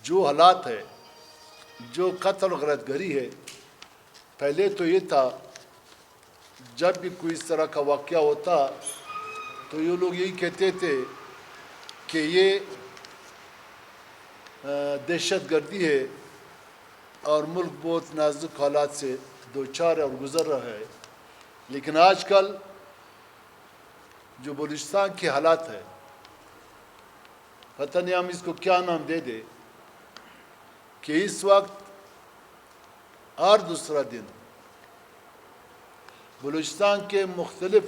جو حالات ہے، جو قتل و غارت گری ہے، پہلے تو یہ تھا جب بھی کوئی اس طرح کا واقعہ ہوتا تو یہ لوگ یہی کہتے تھے کہ یہ دہشت گردی ہے اور ملک بہت نازک حالات سے دوچار اور گزر رہا ہے. لیکن آج کل جو بلوچستان کے حالات ہے، پتہ نہیں ہم اس کو کیا نام دے دیں، کہ اس وقت ہر دوسرا دن بلوچستان کے مختلف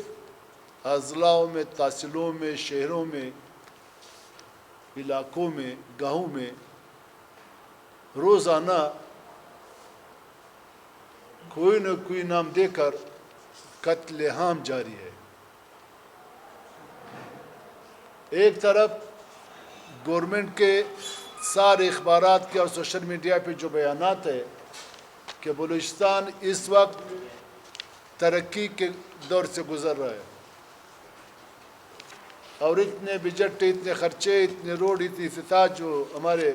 اضلاعوں میں، تحصیلوں میں، شہروں میں، علاقوں میں، گاؤں میں روزانہ کوئی نہ کوئی نام دے کر قتل عام جاری ہے. ایک طرف گورنمنٹ کے سارے اخبارات کے اور سوشل میڈیا پہ جو بیانات ہے کہ بلوچستان اس وقت ترقی کے دور سے گزر رہا ہے اور اتنے بجٹ، اتنے خرچے، اتنے روڈ، اتنی افتتاح جو ہمارے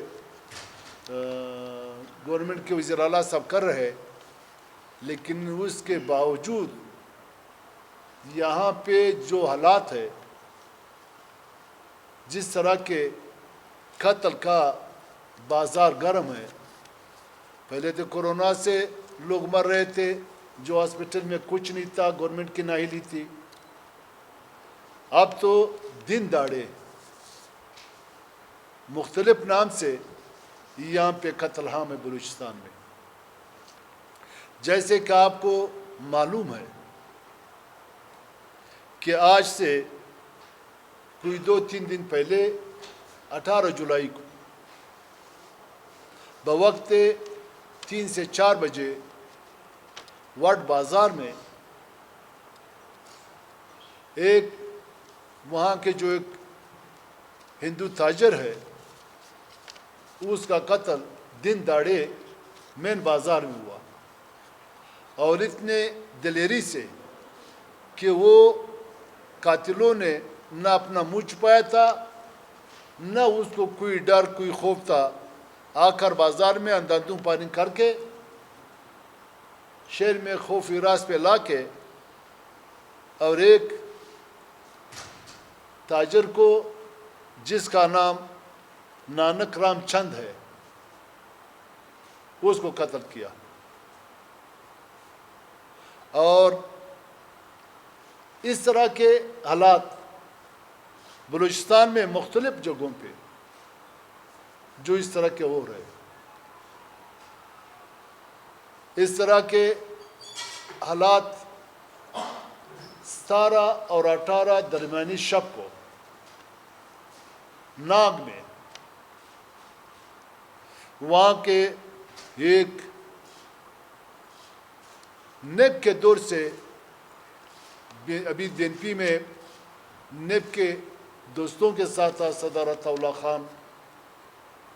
گورنمنٹ کے وزیر اعلیٰ صاحب کر رہے ہیں، لیکن اس کے باوجود یہاں پہ جو حالات ہے، جس طرح کے قتل کا بازار گرم ہے. پہلے تو کورونا سے لوگ مر رہے تھے، جو ہاسپٹل میں کچھ نہیں تھا، گورنمنٹ کی نااہلی تھی. اب تو دن دہاڑے مختلف نام سے یہاں پہ قتل عام ہے بلوچستان میں. جیسے کہ آپ کو معلوم ہے کہ آج سے کوئی 2-3 دن پہلے 18 جولائی کو بوقت 3 سے 4 بجے وڈ بازار میں ایک وہاں کے جو ایک ہندو تاجر ہے، اس کا قتل دن دہاڑے مین بازار میں ہوا، اور اتنے دلیری سے کہ وہ قاتلوں نے نہ اپنا منہ چھپایا تھا، نہ اس کو کوئی ڈر، کوئی خوف تھا. آ کر بازار میں اندھادھند پانی کر کے شہر میں خوف ہراس پہ لا کے اور ایک تاجر کو جس کا نام نانک رام چند ہے، اس کو قتل کیا. اور اس طرح کے حالات بلوچستان میں مختلف جگہوں پہ جو اس طرح کے ہو رہے. اس طرح کے حالات 17 اور 18 درمیانی شب کو ناگ میں وہاں کے ایک نیب کے دور سے ابھی جے پی میں نیب کے دوستوں کے ساتھ تھا، صدارت اللہ خان،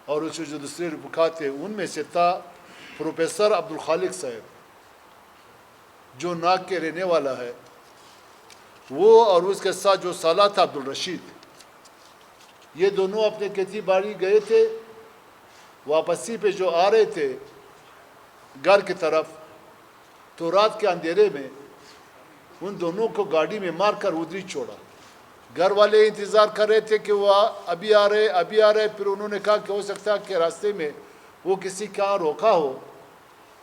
اور اس جو دوسرے رفقات تھے ان میں سے تھا پروفیسر عبدالخالق صاحب جو ناگ کے رہنے والا ہے، وہ اور اس کے ساتھ جو سالہ تھا عبدالرشید. یہ دونوں اپنے کھیتی باڑی گئے تھے، واپسی پہ جو آ رہے تھے گھر کی طرف، تو رات کے اندھیرے میں ان دونوں کو گاڑی میں مار کر ادھر ہی چھوڑا. گھر والے انتظار کر رہے تھے کہ وہ ابھی آ رہے. پھر انہوں نے کہا کہ ہو سکتا ہے کہ راستے میں وہ کسی کا روکا ہو.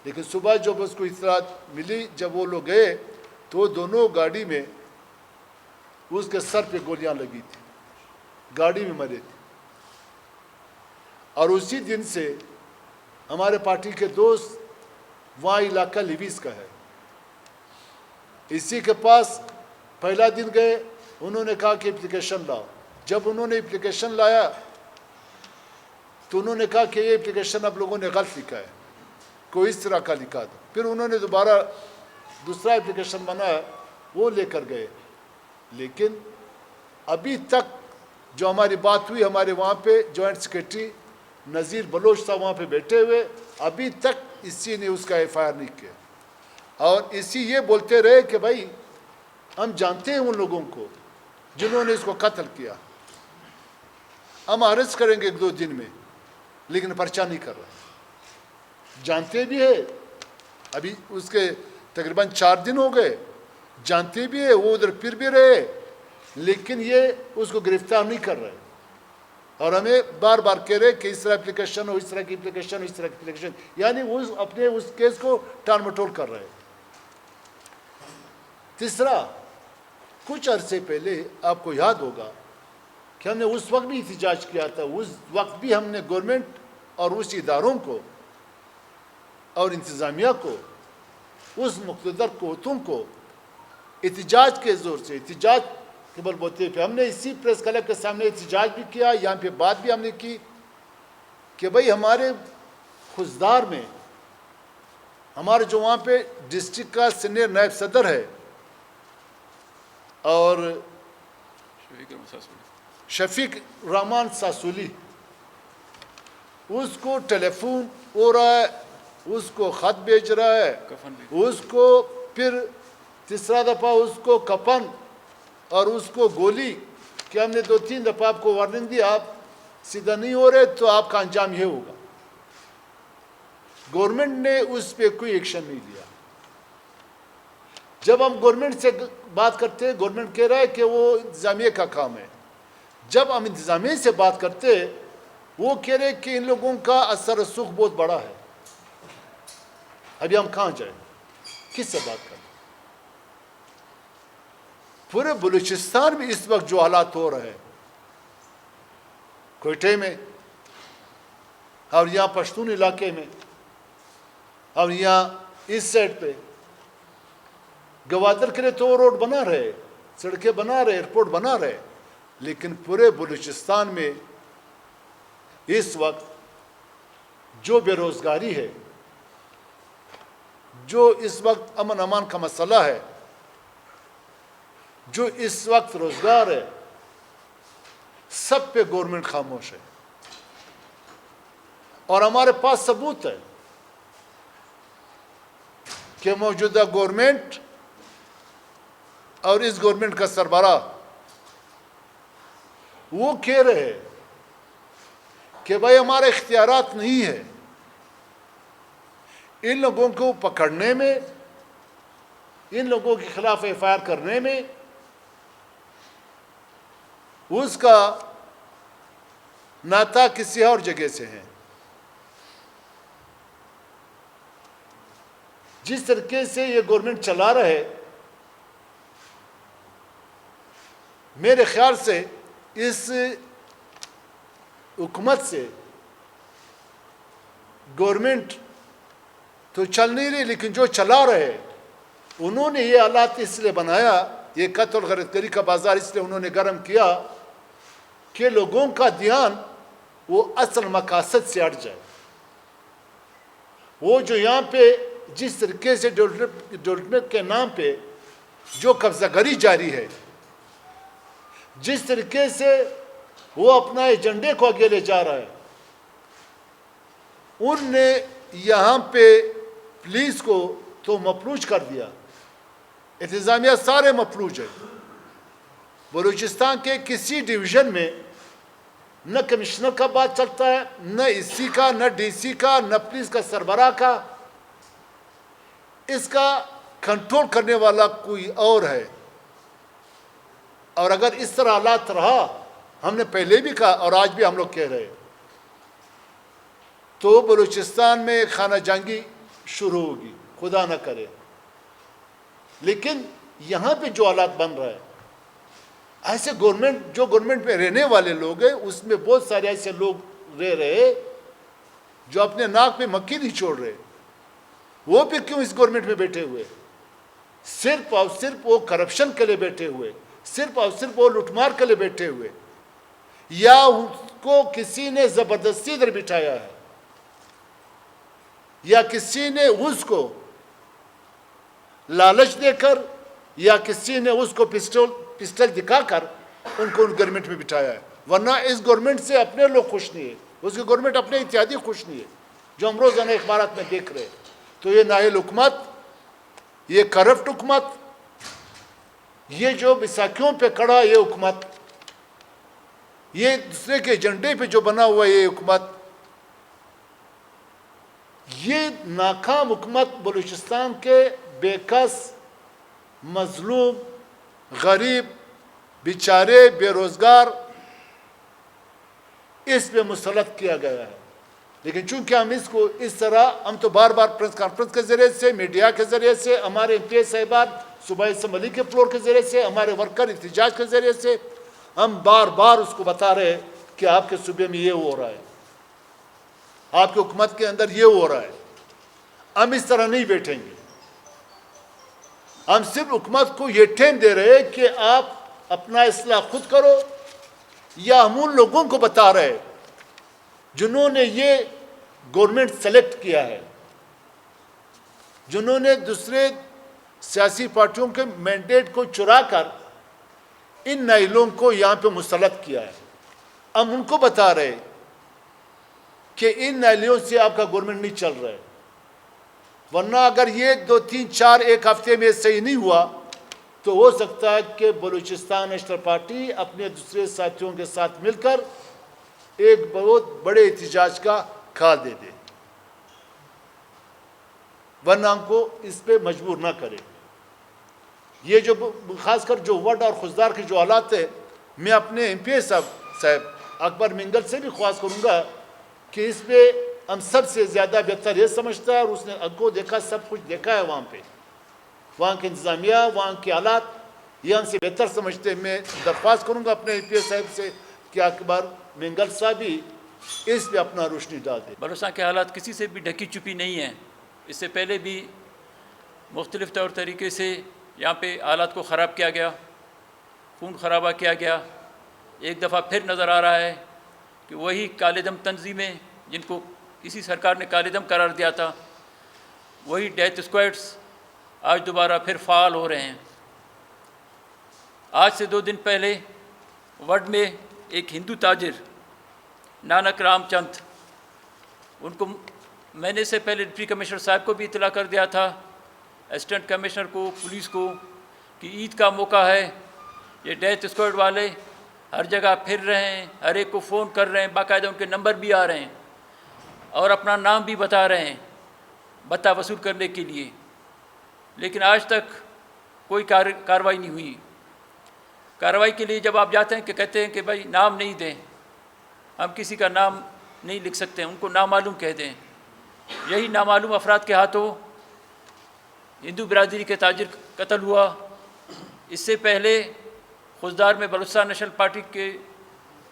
لیکن صبح جب اس کو اطلاع ملی، جب وہ لوگ گئے تو دونوں گاڑی میں اس کے سر پہ گولیاں لگی تھی، گاڑی میں مرے تھے. اور اسی دن سے ہمارے پارٹی کے دوست، وہاں علاقہ لیویز کا ہے، اسی کے پاس پہلا دن گئے. انہوں نے کہا کہ اپلیکیشن لاؤ. جب انہوں نے اپلیکیشن لایا تو انہوں نے کہا کہ یہ اپلیکیشن آپ لوگوں نے غلط لکھا ہے، کوئی اس طرح کا لکھا تھا. پھر انہوں نے دوبارہ دوسرا اپلیکیشن بنایا، وہ لے کر گئے. لیکن ابھی تک جو ہماری بات ہوئی، ہمارے وہاں پہ جوائنٹ سیکریٹری نذیر بلوچ صاحب وہاں پہ بیٹھے ہوئے، ابھی تک اسی نے اس کا ایف آئی آر نہیں کیا. اور اسی یہ بولتے رہے کہ بھائی ہم جانتے ہیں ان لوگوں کو جنہوں نے اس کو قتل کیا، ہم اریسٹ کریں گے 1-2 دن میں. لیکن پرچہ نہیں کر رہا. جانتے بھی ہے, ابھی اس کے تقریباً 4 دن ہو گئے, جانتے بھی ہے, وہ ادھر پھر بھی رہے, لیکن یہ اس کو گرفتار نہیں کر رہے. اور ہمیں بار بار کہہ رہے کہ اس طرح اپلیکیشن ہو, اس طرح کی اپلیکیشن ہو, اس طرح کی اپلیکیشن, یعنی وہ اپنے اس کیس کو ٹال مٹول کر رہے. تیسرا, کچھ عرصے پہلے آپ کو یاد ہوگا کہ ہم نے اس وقت بھی احتجاج کیا تھا. اس وقت بھی ہم نے گورنمنٹ اور اس اداروں کو اور انتظامیہ کو, اس مقتدر قوتوں کو احتجاج کے زور سے, احتجاج کے بل بوتے پہ ہم نے اسی پریس کلب کے سامنے احتجاج بھی کیا. یہاں پہ بات بھی ہم نے کی کہ بھئی ہمارے خزدار میں, ہمارے جو وہاں پہ ڈسٹرکٹ کا سینئر نائب صدر ہے اور شفیق رحمان ساسولی, اس کو ٹیلی فون ہو رہا ہے, اس کو خط بھیج رہا ہے, اس کو پھر تیسرا دفعہ اس کو کفن اور اس کو گولی, کہ ہم نے 2-3 دفعہ آپ کو وارننگ دی, آپ سیدھا نہیں ہو رہے تو آپ کا انجام یہ ہوگا. گورنمنٹ نے اس پہ کوئی ایکشن نہیں لیا. جب ہم گورنمنٹ سے بات کرتے ہیں, گورنمنٹ کہہ رہا ہے کہ وہ انتظامیہ کا کام ہے. جب ہم انتظامیہ سے بات کرتے ہیں, وہ کہہ رہے کہ ان لوگوں کا اثر و رسوخ بہت بڑا ہے. ابھی ہم کہاں جائیں, کس سے بات کریں؟ پورے بلوچستان میں اس وقت جو حالات ہو رہے ہیں, کوئٹے میں اور یہاں پشتون علاقے میں اور یہاں اس سائڈ پہ, گوادر کے لیے تو روڈ بنا رہے, سڑکیں بنا رہے, ایئرپورٹ بنا رہے, لیکن پورے بلوچستان میں اس وقت جو بے روزگاری ہے, جو اس وقت امن امان کا مسئلہ ہے, جو اس وقت روزگار ہے, سب پہ گورنمنٹ خاموش ہے. اور ہمارے پاس ثبوت ہے کہ موجودہ گورنمنٹ اور اس گورنمنٹ کا سربراہ وہ کہہ رہے ہیں کہ بھائی ہمارے اختیارات نہیں ہے ان لوگوں کو پکڑنے میں, ان لوگوں کے خلاف ایف آئی آر کرنے میں. اس کا ناتا کسی اور جگہ سے ہے. جس طریقے سے یہ گورنمنٹ چلا رہے, میرے خیال سے اس حکومت سے گورنمنٹ تو چل نہیں رہی, لیکن جو چلا رہے انہوں نے یہ حالات اس لیے بنایا, یہ قتل غارت گری کا بازار اس لیے انہوں نے گرم کیا کہ لوگوں کا دھیان وہ اصل مقاصد سے ہٹ جائے. وہ جو یہاں پہ جس طریقے سے ڈیولپمنٹ کے نام پہ جو قبضہ گری جاری ہے, جس طریقے سے وہ اپنا ایجنڈے کو آگے لے جا رہا ہے, ان نے یہاں پہ پولیس کو تو مفلوج کر دیا, انتظامیہ سارے مفلوج ہیں. بلوچستان کے کسی ڈویژن میں نہ کمشنر کا بات چلتا ہے, نہ ایس سی کا, نہ ڈی سی کا, نہ پولیس کا سربراہ کا. اس کا کنٹرول کرنے والا کوئی اور ہے. اور اگر اس طرح حالات رہا, ہم نے پہلے بھی کہا اور آج بھی ہم لوگ کہہ رہے, تو بلوچستان میں خانہ جنگی شروع ہوگی, خدا نہ کرے. لیکن یہاں پہ جو حالات بن رہا ہے, ایسے گورنمنٹ جو گورنمنٹ میں رہنے والے لوگ ہیں, اس میں بہت سارے ایسے لوگ رہ رہے جو اپنے ناک پہ مکھی نہیں چھوڑ رہے. وہ بھی کیوں اس گورنمنٹ میں بیٹھے ہوئے؟ صرف اور صرف وہ کرپشن کے لیے بیٹھے ہوئے, صرف اور صرف وہ لوٹ مار کے لیے بیٹھے ہوئے, یا اس کو کسی نے زبردستی ادھر بٹھایا ہے, یا کسی نے اس کو لالچ دے کر, یا کسی نے اس کو پسٹل دکھا کر ان کو گورنمنٹ میں بٹھایا ہے. ورنہ اس گورنمنٹ سے اپنے لوگ خوش نہیں ہے, اس کی گورنمنٹ اپنے اتحادی خوش نہیں ہے, جو ہم روزانہ اخبارات میں دیکھ رہے ہیں. تو یہ نااہل حکومت, یہ کرپٹ حکومت, یہ جو بیساکھیوں پہ کھڑا یہ حکومت, یہ دوسرے کے ایجنڈے پہ جو بنا ہوا یہ حکومت, یہ ناکام حکومت بلوچستان کے بے کس، مظلوم، غریب، بیچارے، بے روزگار اس پہ مسلط کیا گیا ہے. لیکن چونکہ ہم اس کو اس طرح، ہم تو بار بار پریس کانفرنس کے ذریعے سے، میڈیا کے ذریعے سے، ہمارے ایم پی اے صاحبان صوبائی اسمبلی کے فلور کے ذریعے سے، ہمارے ورکر احتجاج کے ذریعے سے ہم بار بار اس کو بتا رہے ہیں کہ آپ کے صوبے میں یہ ہو رہا ہے، آپ کی حکومت کے اندر یہ ہو رہا ہے. ہم اس طرح نہیں بیٹھیں گے. ہم صرف حکومت کو یہ ٹائم دے رہے ہیں کہ آپ اپنا اصلاح خود کرو، یا ہم ان لوگوں کو بتا رہے ہیں جنہوں نے یہ گورنمنٹ سلیکٹ کیا ہے، جنہوں نے دوسرے سیاسی پارٹیوں کے مینڈیٹ کو چرا کر ان نائلوں کو یہاں پہ مسلط کیا ہے. ہم ان کو بتا رہے کہ ان نائلوں سے آپ کا گورنمنٹ نہیں چل رہا ہے، ورنہ اگر یہ 2 3 4 ایک ہفتے میں صحیح نہیں ہوا تو ہو سکتا ہے کہ بلوچستان نیشنل پارٹی اپنے دوسرے ساتھیوں کے ساتھ مل کر ایک بہت بڑے احتجاج کا کھال دے دے، ورنہ ہم کو اس پہ مجبور نہ کرے. یہ جو خاص کر جو وڈ اور خزدار کے جو حالات ہیں، میں اپنے ایم پی اے صاحب اکبر منگل سے بھی خواہش کروں گا کہ اس پہ ہم سب سے زیادہ بہتر یہ سمجھتا ہے، اور اس نے کو دیکھا، سب کچھ دیکھا ہے وہاں پہ، وہاں کی انتظامیہ، وہاں کے حالات یہ ہم سے بہتر سمجھتے ہیں. میں درخواست کروں گا اپنے ایم پی اے صاحب سے کہ اکبر منگل صاحب بھی اس پہ اپنا روشنی ڈال دیں. بلوچستان کے حالات کسی سے بھی ڈھکی چھپی نہیں ہیں. اس سے پہلے بھی مختلف طور طریقے سے یہاں پہ حالات کو خراب کیا گیا، خون خرابہ کیا گیا. ایک دفعہ پھر نظر آ رہا ہے کہ وہی کالے دم تنظیمیں جن کو اسی سرکار نے کالے دم قرار دیا تھا، وہی ڈیتھ اسکواڈس آج دوبارہ پھر فعال ہو رہے ہیں. آج سے 2 دن پہلے وڈ میں ایک ہندو تاجر نانک رام چند، ان کو میں نے اس سے پہلے ڈپٹی کمشنر صاحب کو بھی اطلاع کر دیا تھا، اسسٹنٹ کمشنر کو، پولیس کو، کہ عید کا موقع ہے، یہ ڈیتھ اسکواڈ والے ہر جگہ پھر رہے ہیں، ہر ایک کو فون کر رہے ہیں، باقاعدہ ان کے نمبر بھی آ رہے ہیں اور اپنا نام بھی بتا رہے ہیں بتا وصول کرنے کے لیے. لیکن آج تک کوئی کارروائی نہیں ہوئی. کارروائی کے لیے جب آپ جاتے ہیں کہ کہتے ہیں کہ بھائی نام نہیں دیں، ہم کسی کا نام نہیں لکھ سکتے، ان کو نامعلوم کہہ دیں. یہی نامعلوم افراد کے ہاتھوں ہندو برادری کے تاجر قتل ہوا. اس سے پہلے خزدار میں بلوچستان نیشنل پارٹی کے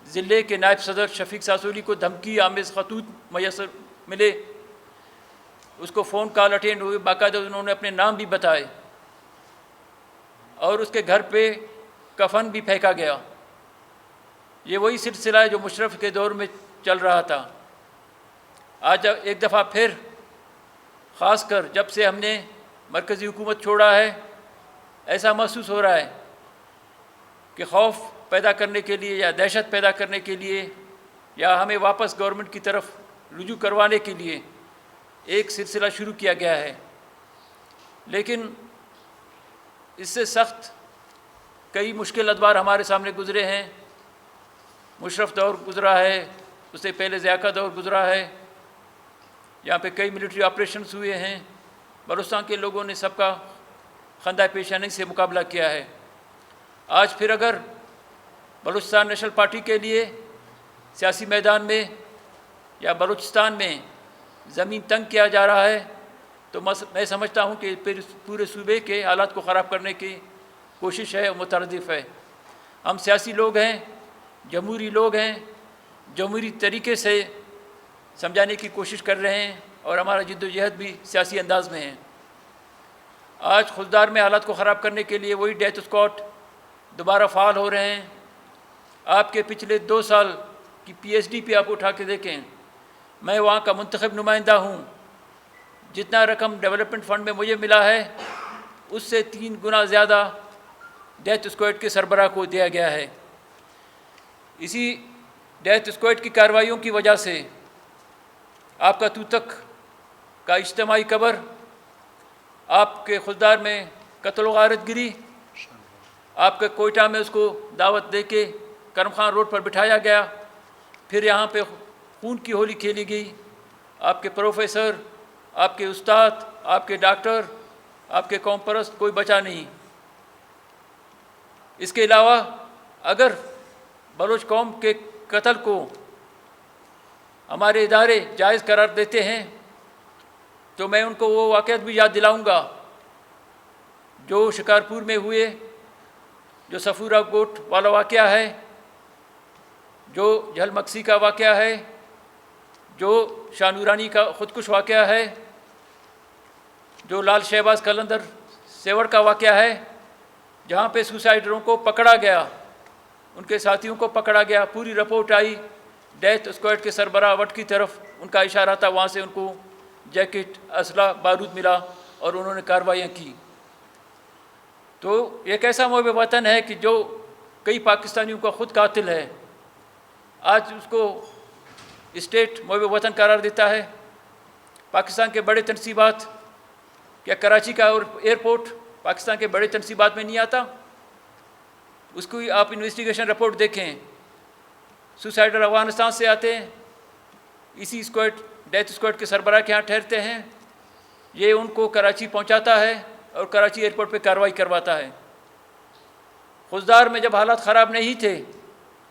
ضلع کے نائب صدر شفیق ساسولی کو دھمکی آمیز خطوط میسر ملے، اس کو فون کال اٹینڈ ہوئے، باقاعدہ انہوں نے اپنے نام بھی بتائے، اور اس کے گھر پہ کفن بھی پھینکا گیا. یہ وہی سلسلہ ہے جو مشرف کے دور میں چل رہا تھا. آج ایک دفعہ پھر، خاص کر جب سے ہم نے مرکزی حکومت چھوڑا ہے، ایسا محسوس ہو رہا ہے کہ خوف پیدا کرنے کے لیے یا دہشت پیدا کرنے کے لیے یا ہمیں واپس گورنمنٹ کی طرف رجوع کروانے کے لیے ایک سلسلہ شروع کیا گیا ہے. لیکن اس سے سخت کئی مشکل ادوار ہمارے سامنے گزرے ہیں. مشرف دور گزرا ہے، اس سے پہلے ضیاء کا دور گزرا ہے، یہاں پہ کئی ملٹری آپریشنز ہوئے ہیں. بلوچستان کے لوگوں نے سب کا خندہ پیشانی سے مقابلہ کیا ہے. آج پھر اگر بلوچستان نیشنل پارٹی کے لیے سیاسی میدان میں یا بلوچستان میں زمین تنگ کیا جا رہا ہے تو میں سمجھتا ہوں کہ پھر پورے صوبے کے حالات کو خراب کرنے کی کوشش ہے، مترادف ہے. ہم سیاسی لوگ ہیں، جمہوری لوگ ہیں، جمہوری طریقے سے سمجھانے کی کوشش کر رہے ہیں، اور ہمارا جد و جہد بھی سیاسی انداز میں ہے. آج خزدار میں حالات کو خراب کرنے کے لیے وہی ڈیتھ اسکواڈ دوبارہ فعال ہو رہے ہیں. آپ کے پچھلے 2 سال کی پی ایچ ڈی پہ آپ اٹھا کے دیکھیں، میں وہاں کا منتخب نمائندہ ہوں. جتنا رقم ڈیولپمنٹ فنڈ میں مجھے ملا ہے اس سے 3 گنا زیادہ ڈیتھ اسکواڈ کے سربراہ کو دیا گیا ہے. اسی ڈیتھ اسکواڈ کی کارروائیوں کی وجہ سے آپ کا توتک کا اجتماعی قبر، آپ کے خزدار میں قتل و غارت گری، آپ کے کوئٹہ میں اس کو دعوت دے کے کرم خان روڈ پر بٹھایا گیا، پھر یہاں پہ خون کی ہولی کھیلی گئی. آپ کے پروفیسر آپ کے استاد، آپ کے ڈاکٹر، آپ کے قوم پرست کوئی بچا نہیں۔ اس کے علاوہ اگر بلوچ قوم کے قتل کو ہمارے ادارے جائز قرار دیتے ہیں تو میں ان کو وہ واقعات بھی یاد دلاؤں گا جو شکارپور میں ہوئے، جو صفورہ گوٹ والا واقعہ ہے، جو جھل مکسی کا واقعہ ہے، جو شاہ نورانی کا خودکش واقعہ ہے، جو لال شہباز قلندر سیوڑ کا واقعہ ہے، جہاں پہ سوسائڈروں کو پکڑا گیا، ان کے ساتھیوں کو پکڑا گیا، پوری رپورٹ آئی، ڈیتھ اسکواڈ کے سربراہ وٹ کی طرف ان کا اشارہ تھا، وہاں سے ان کو جیکٹ، اسلحہ، بارود ملا اور انہوں نے کارروائیاں کی۔ تو ایک ایسا محب وطن ہے کہ جو کئی پاکستانیوں کا خود قاتل ہے، آج اس کو اسٹیٹ محب وطن قرار دیتا ہے۔ پاکستان کے بڑے تنصیبات، کیا کراچی کا ایئرپورٹ پاکستان کے بڑے تنصیبات میں نہیں آتا؟ اس کو آپ انویسٹیگیشن رپورٹ دیکھیں، سوسائڈر افغانستان سے آتے ہیں، اسی اسکواڈ، ڈیتھ اسکواڈ کے سربراہ کے ہاں ٹھہرتے ہیں، یہ ان کو کراچی پہنچاتا ہے اور کراچی ایئرپورٹ پہ کارروائی کرواتا ہے۔ خزدار میں جب حالات خراب نہیں تھے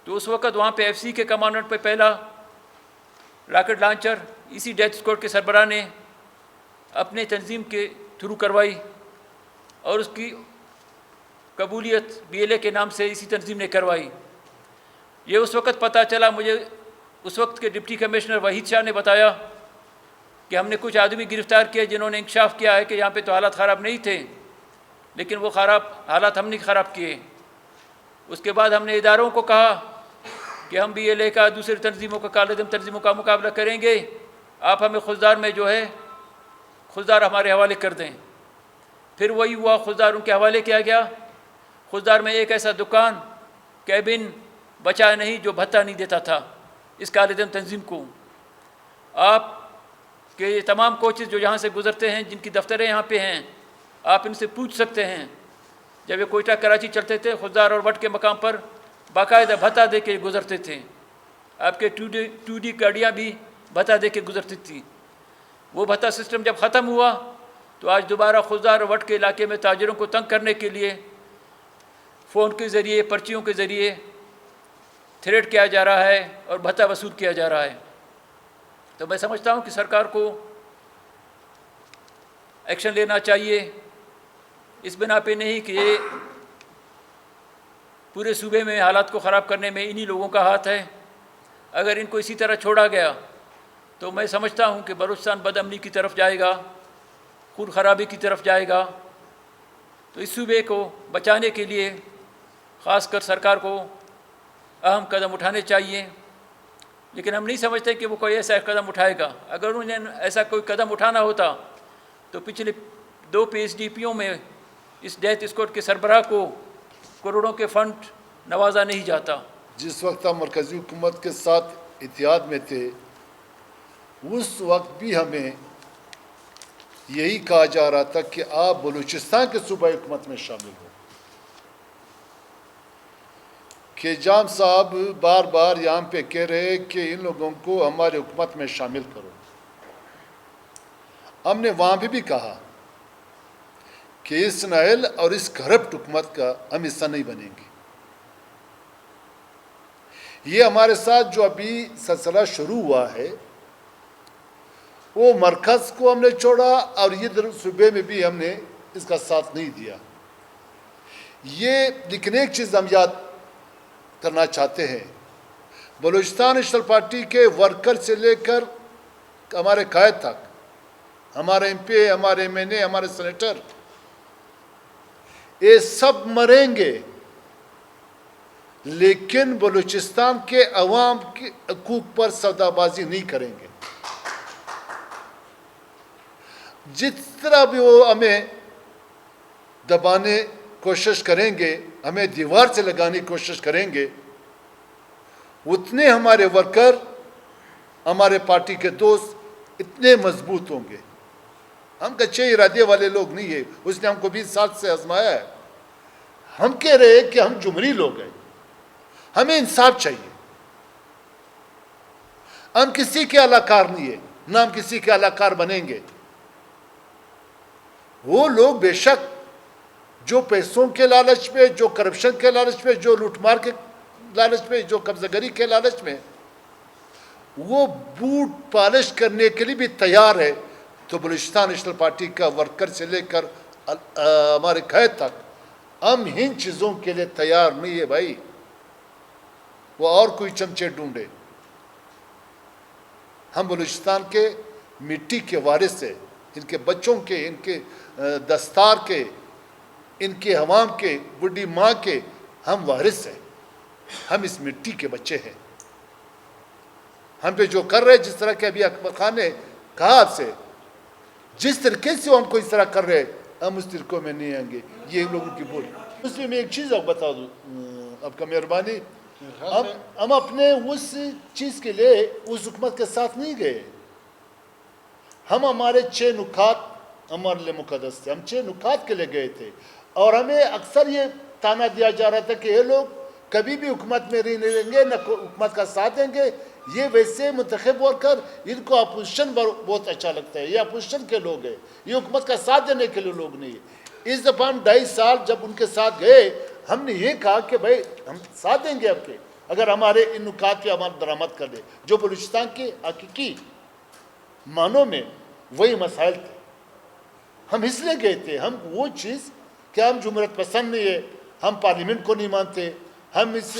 تو اس وقت وہاں پہ ایف سی کے کمانڈنٹ پہ پہلا راکٹ لانچر اسی ڈیتھ اسکواڈ کے سربراہ نے اپنے تنظیم کے تھرو کروائی اور اس کی قبولیت BLA کے نام سے اسی تنظیم نے کروائی۔ یہ اس وقت پتہ چلا، مجھے اس وقت کے ڈپٹی کمشنر وحید شاہ نے بتایا کہ ہم نے کچھ آدمی گرفتار کیے جنہوں نے انکشاف کیا ہے کہ یہاں پہ تو حالات خراب نہیں تھے، لیکن وہ حالات ہم نے خراب کیے۔ اس کے بعد ہم نے اداروں کو کہا کہ ہم BLA کا، دوسرے تنظیموں کا، کالعدم تنظیموں کا مقابلہ کریں گے، آپ ہمیں خزدار میں جو ہے خزدار ہمارے حوالے کر دیں۔ پھر وہی ہوا، خزدار ان کے حوالے کیا گیا۔ خزدار میں ایک ایسا دکان، کیبن بچا نہیں جو بھتہ نہیں دیتا تھا اس کالعدم تنظیم کو۔ آپ کے یہ تمام کوچز جو یہاں سے گزرتے ہیں، جن کی دفتریں یہاں پہ ہیں، آپ ان سے پوچھ سکتے ہیں، جب یہ کوئٹہ کراچی چلتے تھے خزدار اور وٹ کے مقام پر باقاعدہ بھتہ دے کے گزرتے تھے۔ آپ کے 2D گاڑیاں بھی بھتہ دے کے گزرتی تھی۔ وہ بھتہ سسٹم جب ختم ہوا تو آج دوبارہ خزدار اور وٹ کے علاقے میں تاجروں کو تنگ کرنے کے لیے فون کے ذریعے، پرچیوں کے ذریعے تھریٹ کیا جا رہا ہے اور بھتہ وصول کیا جا رہا ہے۔ تو میں سمجھتا ہوں کہ سرکار کو ایکشن لینا چاہیے، اس بنا پہ نہیں کہ یہ پورے صوبے میں حالات کو خراب کرنے میں انہی لوگوں کا ہاتھ ہے۔ اگر ان کو اسی طرح چھوڑا گیا تو میں سمجھتا ہوں کہ بلوچستان بد امنی کی طرف جائے گا، خون خرابی کی طرف جائے گا۔ تو اس صوبے کو بچانے کے لیے خاص کر سرکار کو اہم قدم اٹھانے چاہیے، لیکن ہم نہیں سمجھتے کہ وہ کوئی ایسا قدم اٹھائے گا۔ اگر انہیں ایسا کوئی قدم اٹھانا ہوتا تو پچھلے 2 PSDPوں میں اس ڈیتھ اسکواڈ کے سربراہ کو کروڑوں کے فنڈ نوازا نہیں جاتا۔ جس وقت ہم مرکزی حکومت کے ساتھ اتحاد میں تھے، اس وقت بھی ہمیں یہی کہا جا رہا تھا کہ آپ بلوچستان کے صوبائی حکومت میں شامل ہو۔ کہ جام صاحب بار بار یہاں پہ کہہ رہے کہ ان لوگوں کو ہمارے حکومت میں شامل کرو۔ ہم نے وہاں بھی کہا کہ اس نااہل اور اس کرپٹ حکومت کا ہم حصہ نہیں بنیں گے۔ یہ ہمارے ساتھ جو ابھی سلسلہ شروع ہوا ہے، وہ مرکز کو ہم نے چھوڑا اور یہ صوبے میں بھی ہم نے اس کا ساتھ نہیں دیا۔ یہ لیکن ایک چیز ہم یاد کرنا چاہتے ہیں، بلوچستان نیشنل پارٹی کے ورکر سے لے کر ہمارے قائد تک، ہمارے MP، ہمارے MNA، ہمارے سینیٹر، یہ سب مریں گے، لیکن بلوچستان کے عوام کے حقوق پر سودا بازی نہیں کریں گے۔ جس طرح بھی وہ ہمیں دبانے کوشش کریں گے، ہمیں دیوار سے لگانے کی کوشش کریں گے، اتنے ہمارے ورکر، ہمارے پارٹی کے دوست اتنے مضبوط ہوں گے۔ ہم کچے ارادے والے لوگ نہیں ہیں، اس نے ہم کو 20 سال سے آزمایا ہے۔ ہم کہہ رہے ہیں کہ ہم جمہوری لوگ ہیں، ہمیں انصاف چاہیے۔ ہم کسی کے اعلی کار نہیں ہیں، نہ ہم کسی کے اعلی کار بنیں گے۔ وہ لوگ بے شک جو پیسوں کے لالچ میں، جو کرپشن کے لالچ میں، جو لوٹ مار کے لالچ میں، جو قبضہ گری کے لالچ میں وہ بوٹ پالش کرنے کے لیے بھی تیار ہے، تو بلوچستان نیشنل پارٹی کا ورکر سے لے کر ہمارے قائد تک ہم ان چیزوں کے لیے تیار نہیں ہے بھائی. وہ اور کوئی چمچے ڈھونڈے. ہم بلوچستان کے مٹی کے وارث ہیں، ان کے بچوں کے، ان کے دستار کے، ان کے عوام کے، بڈھی ماں کے ہم وارث ہیں. ہم اس مٹی کے بچے ہیں. ہم پہ جو کر رہے جس طرح کہ ابھی اکبر خان نے کہا آپ سے، جس طریقے سے ہم کو اس طرح کر رہے ہم اس طریقوں میں نہیں آئیں گے. یہ لوگوں کی بول. اس میں ایک چیز آپ بتا دوں آپ کا مہربانی، ہم اپنے اس چیز کے لیے اس حکومت کے ساتھ نہیں گئے. ہم ہمارے 6 نکات ہمارے لیے مقدس تھے. ہم 6 نکات کے لیے گئے تھے اور ہمیں اکثر یہ تانا دیا جا رہا تھا کہ یہ لوگ کبھی بھی حکومت میں نہیں رہیں گے، نہ حکومت کا ساتھ دیں گے. یہ ویسے منتخب ورکر ان کو اپوزیشن بہت اچھا لگتا ہے، یہ اپوزیشن کے لوگ ہیں، یہ حکومت کا ساتھ دینے کے لیے لوگ نہیں ہیں. اس دفعہ ہم 2.5 سال جب ان کے ساتھ گئے ہم نے یہ کہا کہ بھائی ہم ساتھ دیں گے آپ کے، اگر ہمارے ان نکات پہ ہمارا درآمد کر دے جو بلوچستان کے حقیقی معنوں میں وہی مسائل تھے. ہم اس لیے گئے تھے. ہم وہ چیز کہ ہم جمہوریت پسند نہیں ہے، ہم پارلیمنٹ کو نہیں مانتے، ہم اس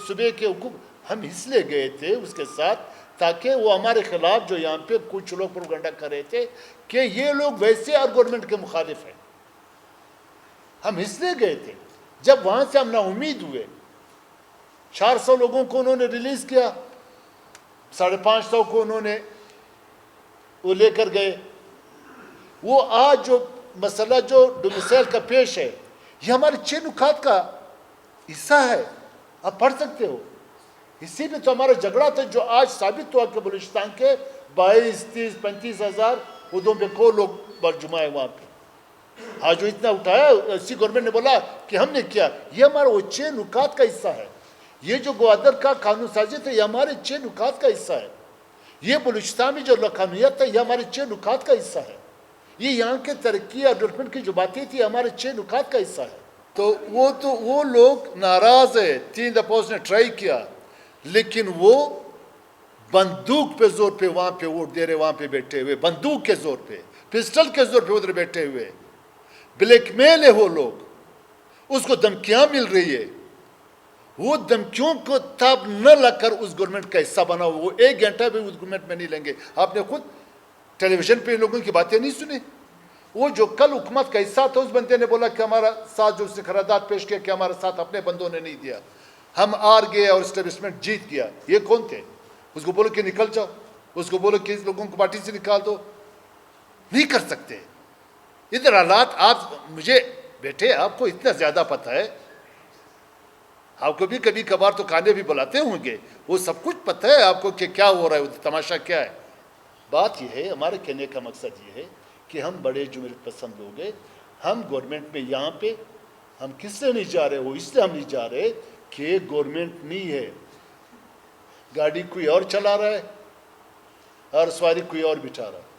صوبے کے حقوق، ہم اس لیے گئے تھے اس کے ساتھ تاکہ وہ ہمارے خلاف جو یہاں پہ کچھ لوگ پروپیگنڈا کر رہے تھے کہ یہ لوگ ویسے اور گورنمنٹ کے مخالف ہیں. ہم اس لیے گئے تھے. جب وہاں سے ہم نا امید ہوئے، 400 لوگوں کو انہوں نے ریلیز کیا، 550 کو انہوں نے وہ لے کر گئے. وہ آج جو مسئلہ جو ڈومیسائل کا پیش ہے یہ ہمارے 6 نکات کا حصہ ہے. آپ پڑھ سکتے ہو. اسی میں تو ہمارا جھگڑا تھا جو آج ثابت ہوا کہ بلوچستان کے 22, 30, 35 ہزار عہدوں پہ کو لوگ برجمع ہے وہاں پہ. آج جو اتنا اٹھایا اسی گورنمنٹ نے بولا کہ ہم نے کیا. یہ ہمارا وہ 6 نکات کا حصہ ہے. یہ جو گوادر کا قانون سازی تھا یہ ہمارے 6 نکات کا حصہ ہے. یہ بلوچستان میں جو قانونیت ہے یہ ہمارے 6 نکات کا حصہ ہے. یہ یہاں کے ترقی اور ڈیولپمنٹ کی جو باتیں تھی ہمارے 6 نکات کا حصہ ہے. تو وہ لوگ ناراض ہے. 3 دفعہ اس نے ٹرائی کیا لیکن وہ بندوق پہ زور پہ وہاں پہ ووٹ دے رہے، وہاں پہ بیٹھے ہوئے بندوق کے زور پہ، پسٹل کے زور پہ ادھر بیٹھے ہوئے. بلیک میل ہے وہ لوگ. اس کو دھمکیاں مل رہی ہے. وہ دھمکیوں کو تب نہ لگ کر اس گورنمنٹ کا حصہ بنا. وہ 1 گھنٹہ بھی اس گورنمنٹ میں نہیں لیں گے. آپ نے خود ٹیلی ویژن پہ لوگوں کی باتیں نہیں سنی. وہ جو کل حکومت کا حصہ تھا اس بندے نے بولا کہ ہمارا ساتھ جو اس نے قرارداد پیش کیا کہ ہمارا ساتھ اپنے بندوں نے نہیں دیا، ہم ہار گئے اور اسٹیبلشمنٹ جیت گیا. یہ کون تھے؟ اس کو بولو کہ نکل جاؤ، اس کو بولو کہ لوگوں کو پارٹی سے نکال دو. نہیں کر سکتے. ادھر حالات آپ مجھے بیٹھے آپ کو اتنا زیادہ پتہ ہے، آپ کو بھی کبھی کبھار تو کھانے بھی بلاتے ہوں گے، وہ سب کچھ پتہ ہے آپ کو کہ کیا ہو رہا ہے، تماشا کیا ہے. بات یہ ہے، ہمارے کہنے کا مقصد یہ ہے کہ ہم بڑے جمہوریت پسند لوگ ہیں. ہم گورنمنٹ میں یہاں پہ ہم کس سے نہیں جا رہے، وہ اس لیے ہم نہیں جا رہے کہ گورنمنٹ نہیں ہے، گاڑی کوئی اور چلا رہا ہے اور سواری کوئی اور بٹھا رہا ہے.